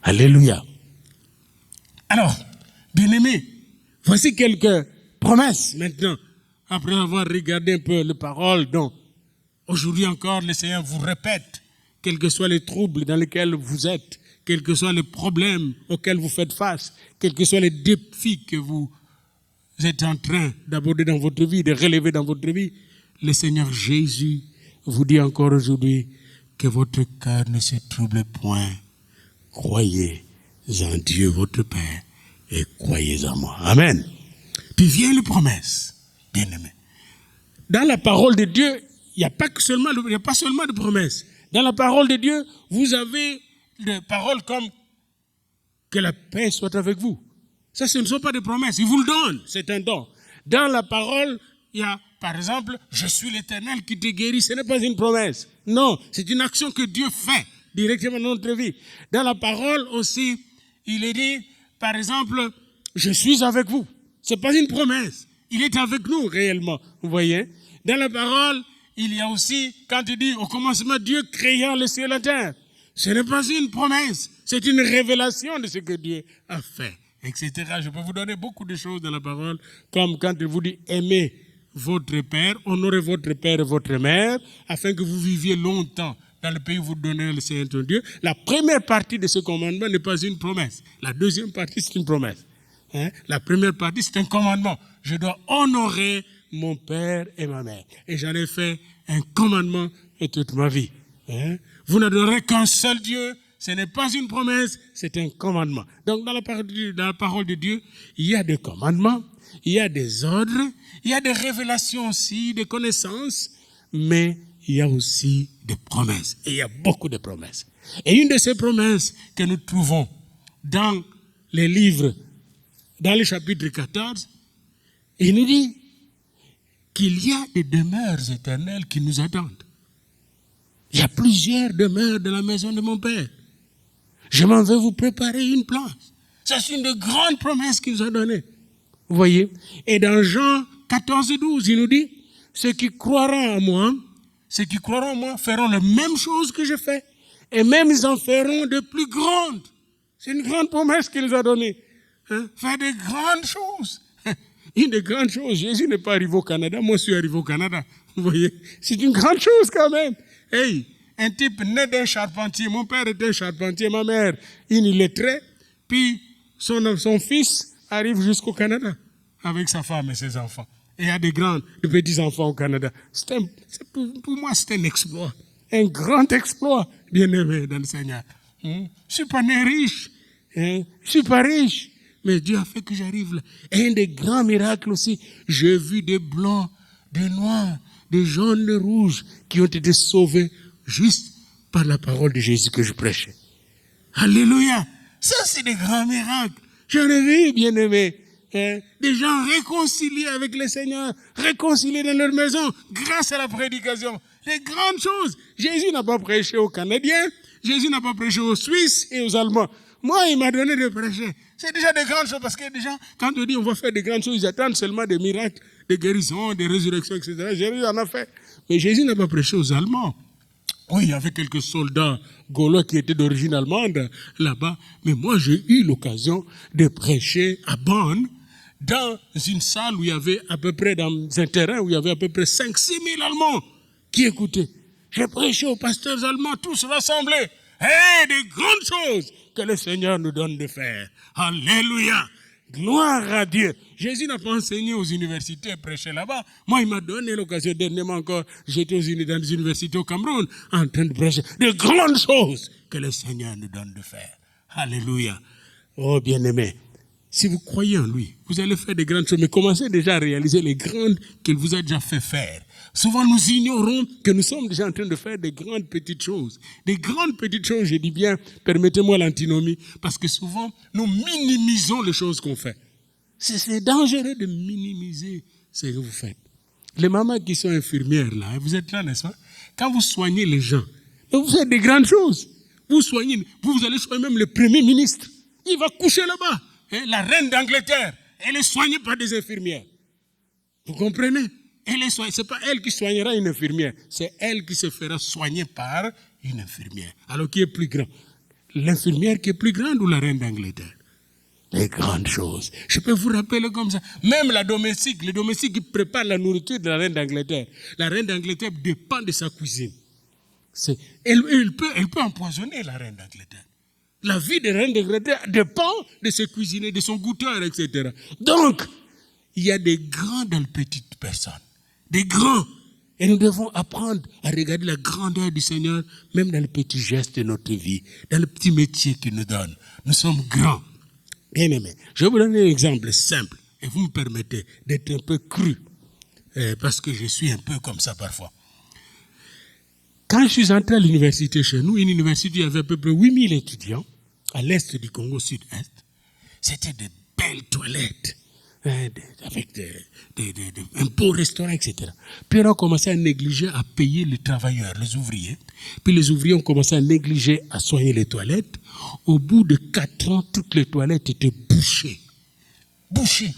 Alléluia. Alors, bien-aimés, voici quelques promesses maintenant, après avoir regardé un peu les paroles dont aujourd'hui encore le Seigneur vous répète, quels que soient les troubles dans lesquels vous êtes, quels que soient les problèmes auxquels vous faites face, quels que soient les défis que vous êtes en train d'aborder dans votre vie, de relever dans votre vie, le Seigneur Jésus vous dit encore aujourd'hui que votre cœur ne se trouble point. Croyez en Dieu votre Père et croyez en moi. Amen. Puis vient les promesses, bien-aimés. Dans la parole de Dieu, il n'y a pas seulement de promesses. Dans la parole de Dieu, vous avez des paroles comme que la paix soit avec vous. Ça, ce ne sont pas des promesses. Il vous le donne. C'est un don. Dans la parole, il y a, par exemple, je suis l'Éternel qui te guérit. Ce n'est pas une promesse. Non, c'est une action que Dieu fait directement dans notre vie. Dans la parole aussi, il est dit, par exemple, je suis avec vous. Ce n'est pas une promesse. Il est avec nous réellement. Vous voyez? Dans la parole, il y a aussi, quand il dit, au commencement, Dieu créant le ciel et la terre. Ce n'est pas une promesse. C'est une révélation de ce que Dieu a fait, etc. Je peux vous donner beaucoup de choses dans la parole, comme quand il vous dit, aimez votre père, honorez votre père et votre mère, afin que vous viviez longtemps dans le pays où vous donnez le Seigneur ton Dieu. La première partie de ce commandement n'est pas une promesse. La deuxième partie, c'est une promesse. La première partie, c'est un commandement. Je dois honorer mon père et ma mère. Et j'en ai fait un commandement de toute ma vie. Vous n'adorez qu'un seul Dieu. Ce n'est pas une promesse, c'est un commandement. Donc dans la parole de Dieu, il y a des commandements, il y a des ordres, il y a des révélations aussi, des connaissances, mais il y a aussi des promesses. Et il y a beaucoup de promesses. Et une de ces promesses que nous trouvons dans les livres, dans le chapitre 14, il nous dit qu'il y a des demeures éternelles qui nous attendent. Il y a plusieurs demeures dans la maison de mon Père. Je m'en vais vous préparer une place. Ça, c'est une de grandes promesses qu'il nous a données. Vous voyez? Et dans Jean 14 et 12, il nous dit, ceux qui croiront en moi feront la même chose que je fais. Et même ils en feront de plus grandes. C'est une grande promesse qu'il nous a donnée. Faire de grandes choses. Une des grandes choses. Jésus n'est pas arrivé au Canada, moi je suis arrivé au Canada. Vous voyez? C'est une grande chose quand même. Hey, un type né d'un charpentier, mon père était charpentier, ma mère, une illettrée, puis son fils arrive jusqu'au Canada avec sa femme et ses enfants. Et il y a des petits-enfants au Canada. Pour moi, c'est un exploit. Un grand exploit, bien-aimé dans le Seigneur. Je ne suis pas né riche. Je ne suis pas riche. Mais Dieu a fait que j'arrive là. Et un des grands miracles aussi, j'ai vu des blancs, des noirs, des jaunes, des rouges qui ont été sauvés juste par la parole de Jésus que je prêchais. Alléluia. Ça, c'est des grands miracles. J'en ai vu, bien-aimés. Des gens réconciliés avec le Seigneur, réconciliés dans leur maison grâce à la prédication. Les grandes choses. Jésus n'a pas prêché aux Canadiens, Jésus n'a pas prêché aux Suisses et aux Allemands. Moi, il m'a donné de prêcher. C'est déjà des grandes choses parce que des gens, quand on dit on va faire des grandes choses, ils attendent seulement des miracles, des guérisons, des résurrections, etc. Jésus en a fait. Mais Jésus n'a pas prêché aux Allemands. Oui, il y avait quelques soldats gaulois qui étaient d'origine allemande là-bas. Mais moi, j'ai eu l'occasion de prêcher à Bonn, dans une salle où il y avait à peu près, dans un terrain où il y avait à peu près 5-6 000 Allemands qui écoutaient. J'ai prêché aux pasteurs allemands, tous rassemblés. Des grandes choses que le Seigneur nous donne de faire. Alléluia. Gloire à Dieu. Jésus n'a pas enseigné aux universités et prêché là-bas. Moi, il m'a donné l'occasion dernièrement encore. J'étais dans des universités au Cameroun en train de prêcher de grandes choses que le Seigneur nous donne de faire. Alléluia. Oh, bien-aimé. Si vous croyez en lui, vous allez faire des grandes choses, mais commencez déjà à réaliser les grandes qu'il vous a déjà fait faire. Souvent, nous ignorons que nous sommes déjà en train de faire des grandes petites choses. Des grandes petites choses, je dis bien, permettez-moi l'antinomie, parce que souvent, nous minimisons les choses qu'on fait. C'est dangereux de minimiser ce que vous faites. Les mamans qui sont infirmières, là, vous êtes là, n'est-ce pas? Quand vous soignez les gens, vous faites des grandes choses. Vous soignez, vous allez soigner même le premier ministre. Il va coucher là-bas. La reine d'Angleterre, elle est soignée par des infirmières. Vous comprenez? Ce n'est pas elle qui soignera une infirmière, c'est elle qui se fera soigner par une infirmière. Alors qui est plus grand? l'infirmière qui est plus grande ou la reine d'Angleterre? Les grandes choses. Je peux vous rappeler comme ça. Même le domestique qui prépare la nourriture de la reine d'Angleterre. La reine d'Angleterre dépend de sa cuisine. Elle peut empoisonner la reine d'Angleterre. La vie de la reine d'Angleterre dépend de ses cuisiniers, de son goûteur, etc. Donc, il y a des grandes et petites personnes. Des grands. Et nous devons apprendre à regarder la grandeur du Seigneur, même dans les petits gestes de notre vie, dans le petit métier qu'il nous donne. Nous sommes grands. Bien aimés. Je vais vous donner un exemple simple. Et vous me permettez d'être un peu cru. Parce que je suis un peu comme ça parfois. Quand je suis entré à l'université chez nous, une université, il y avait à peu près 8000 étudiants à l'est du Congo, sud-est. C'était de belles toilettes. Avec un beau restaurant, etc. Puis on a commencé à négliger à payer les travailleurs, les ouvriers. Puis les ouvriers ont commencé à négliger à soigner les toilettes. Au bout de 4 ans, toutes les toilettes étaient bouchées. Bouchées.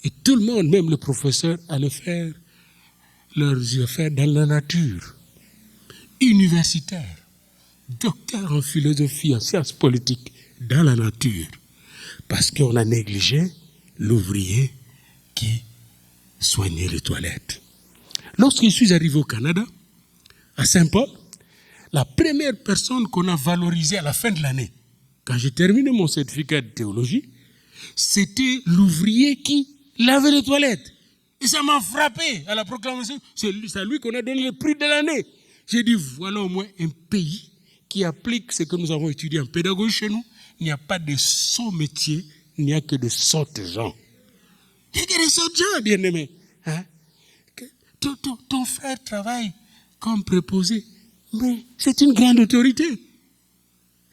Et tout le monde, même le professeur, allait faire leurs affaires dans la nature. Universitaires, docteurs en philosophie, en sciences politiques, dans la nature. Parce qu'on a négligé l'ouvrier qui soignait les toilettes. Lorsque je suis arrivé au Canada, à Saint-Paul, la première personne qu'on a valorisée à la fin de l'année, quand j'ai terminé mon certificat de théologie, c'était l'ouvrier qui lavait les toilettes. Et ça m'a frappé à la proclamation. C'est à lui qu'on a donné le prix de l'année. J'ai dit, voilà au moins un pays qui applique ce que nous avons étudié en pédagogie chez nous. Il n'y a pas de sot métier, il n'y a que de sottes gens. Il n'y a que de sottes gens, bien-aimés. Hein? Ton frère travaille comme préposé, mais c'est une grande autorité.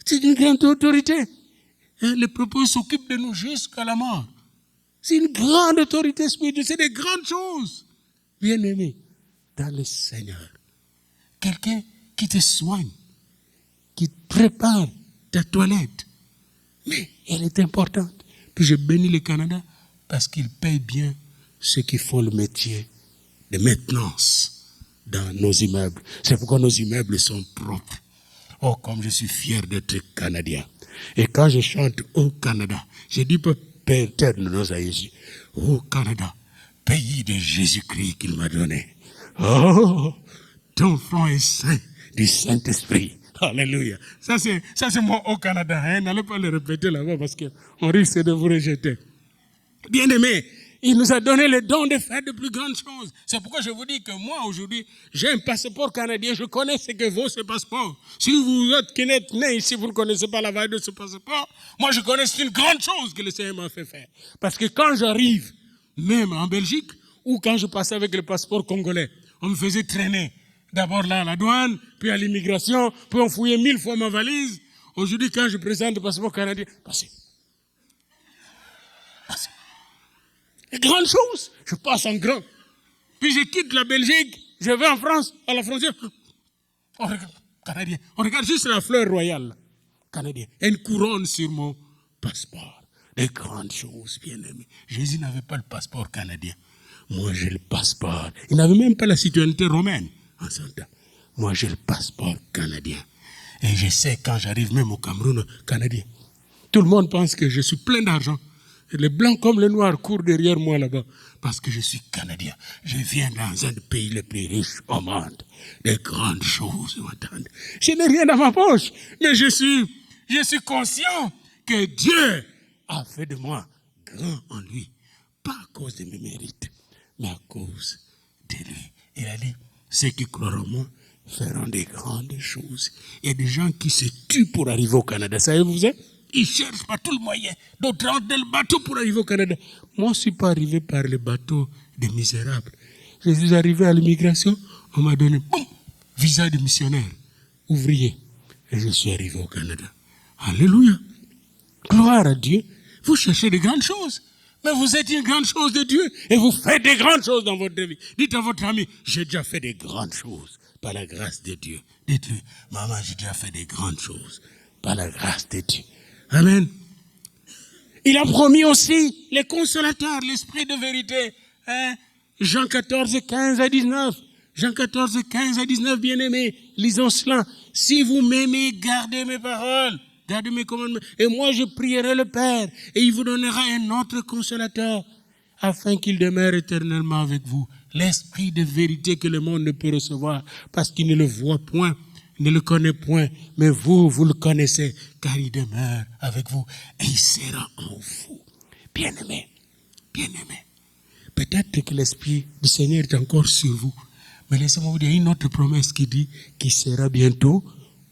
C'est une grande autorité. Hein? Les préposés s'occupent de nous jusqu'à la mort. C'est une grande autorité spirituelle, c'est des grandes choses. Bien-aimés, dans le Seigneur. Quelqu'un qui te soigne, qui prépare ta toilette. Mais elle est importante. Puis je bénis le Canada parce qu'ils payent bien ceux qui font le métier de maintenance dans nos immeubles. C'est pourquoi nos immeubles sont propres. Oh, comme je suis fier d'être Canadien. Et quand je chante au Canada, je dis pas Père de nos aïeux, au Canada, pays de Jésus-Christ qu'il m'a donné. Oh, ton front est saint du Saint-Esprit. Alléluia. Ça c'est moi au Canada. Hein? N'allez pas le répéter là-bas parce qu'on risque de vous rejeter. Bien-aimés, il nous a donné le don de faire de plus grandes choses. C'est pourquoi je vous dis que moi, aujourd'hui, j'ai un passeport canadien. Je connais ce que vaut ce passeport. Si vous êtes qui n'êtes né ici, vous ne connaissez pas la valeur de ce passeport. Moi, je connais, c'est une grande chose que le Seigneur m'a fait faire. Parce que quand j'arrive, même en Belgique, ou quand je passais avec le passeport congolais, on me faisait traîner. D'abord là à la douane, puis à l'immigration, puis on fouillait 1000 fois ma valise. Aujourd'hui, quand je présente le passeport canadien, passez. Les grandes choses, je passe en grand. Puis je quitte la Belgique, je vais en France, à la frontière. On regarde, Canadien. On regarde juste la fleur royale, Canadien. Et une couronne sur mon passeport. Des grandes choses, bien aimés. Jésus n'avait pas le passeport canadien. Moi, j'ai le passeport. Il n'avait même pas la citoyenneté romaine en son temps. Moi, j'ai le passeport canadien. Et je sais, quand j'arrive même au Cameroun, canadien. Tout le monde pense que je suis plein d'argent. Et les blancs comme les noirs courent derrière moi là-bas. Parce que je suis Canadien. Je viens dans un des pays les plus riches au monde. Des grandes choses, vous m'entendez. Je n'ai rien dans ma poche. Mais je suis conscient que Dieu a fait de moi grand en lui. Pas à cause de mes mérites, mais à cause de lui. Il a dit, ceux qui croient en moi feront des grandes choses. Il y a des gens qui se tuent pour arriver au Canada. Savez-vous ça? Ils cherchent par tout le moyen. D'autres rentrent dans le bateau pour arriver au Canada. Moi, je ne suis pas arrivé par le bateau des misérables. Je suis arrivé à l'immigration. On m'a donné boum, visa de missionnaire, ouvrier. Et je suis arrivé au Canada. Alléluia. Gloire à Dieu. Vous cherchez de grandes choses. Mais vous êtes une grande chose de Dieu. Et vous faites des grandes choses dans votre vie. Dites à votre ami, j'ai déjà fait des grandes choses par la grâce de Dieu. Dites-lui, maman, j'ai déjà fait des grandes choses par la grâce de Dieu. Amen. Il a promis aussi les consolateurs, l'esprit de vérité. Hein? Jean 14, 15 à 19. Jean 14, 15 à 19, bien-aimés, lisons cela. Si vous m'aimez, gardez mes paroles. gardez mes commandements. Et moi, je prierai le Père, et il vous donnera un autre consolateur, afin qu'il demeure éternellement avec vous. L'esprit de vérité que le monde ne peut recevoir, parce qu'il ne le voit point, ne le connaît point, mais vous, vous le connaissez, car il demeure avec vous, et il sera en vous. Bien-aimés, bien-aimés, peut-être que l'Esprit du Seigneur est encore sur vous, mais laissez-moi vous dire une autre promesse qui dit qu'il sera bientôt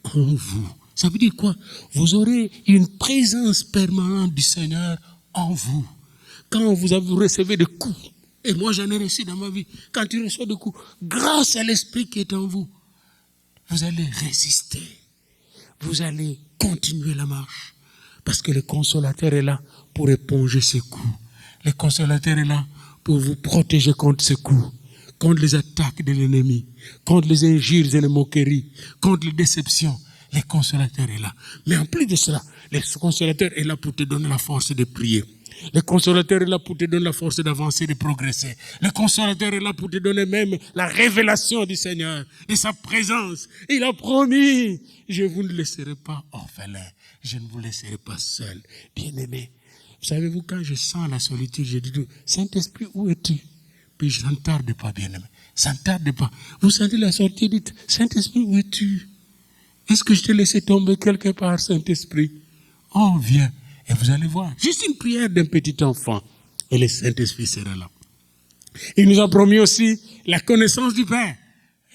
en vous. Ça veut dire quoi? Vous aurez une présence permanente du Seigneur en vous. Quand vous recevez des coups, et moi j'en ai reçu dans ma vie, quand tu reçois des coups, grâce à l'Esprit qui est en vous, vous allez résister. Vous allez continuer la marche. Parce que le consolateur est là pour éponger ces coups. Le consolateur est là pour vous protéger contre ces coups, contre les attaques de l'ennemi, contre les injures et les moqueries, contre les déceptions. Le consolateur est là. Mais en plus de cela, le consolateur est là pour te donner la force de prier. Le consolateur est là pour te donner la force d'avancer, de progresser. Le consolateur est là pour te donner même la révélation du Seigneur et sa présence. Il a promis, je ne vous laisserai pas orphelin, je ne vous laisserai pas seul. Bien-aimé, savez-vous, quand je sens la solitude, je dis, Saint-Esprit, où es-tu? Puis je n'en tarde pas, bien-aimé, ça ne tarde pas. Vous sentez la sortie, dites, Saint-Esprit, où es-tu? Est-ce que je t'ai laissé tomber quelque part, Saint-Esprit? Oh, viens. Et vous allez voir, juste une prière d'un petit enfant, et le Saint-Esprit sera là. Il nous a promis aussi la connaissance du Père.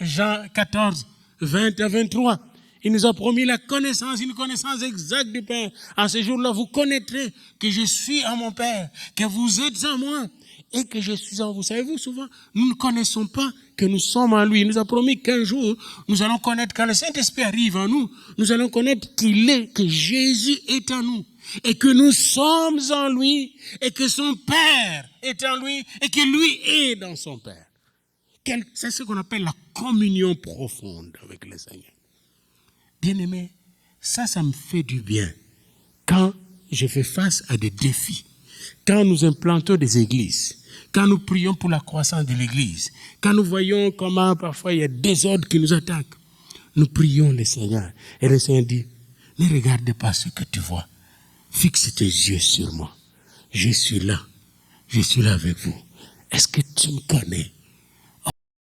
Jean 14, 20 à 23. Il nous a promis la connaissance, une connaissance exacte du Père. En ce jour-là, vous connaîtrez que je suis en mon Père, que vous êtes en moi, et que je suis en vous. Savez-vous, souvent, nous ne connaissons pas que nous sommes en lui. Il nous a promis qu'un jour, nous allons connaître, quand le Saint-Esprit arrive en nous, nous allons connaître qu'il est, que Jésus est en nous. Et que nous sommes en lui, et que son Père est en lui, et que lui est dans son Père. C'est ce qu'on appelle la communion profonde avec le Seigneur. Bien-aimé, ça me fait du bien. Quand je fais face à des défis, quand nous implantons des églises, quand nous prions pour la croissance de l'église, quand nous voyons comment parfois il y a des ordres qui nous attaquent, nous prions le Seigneur. Et le Seigneur dit, ne regardez pas ce que tu vois. Fixe tes yeux sur moi. Je suis là avec vous. Est-ce que tu me connais?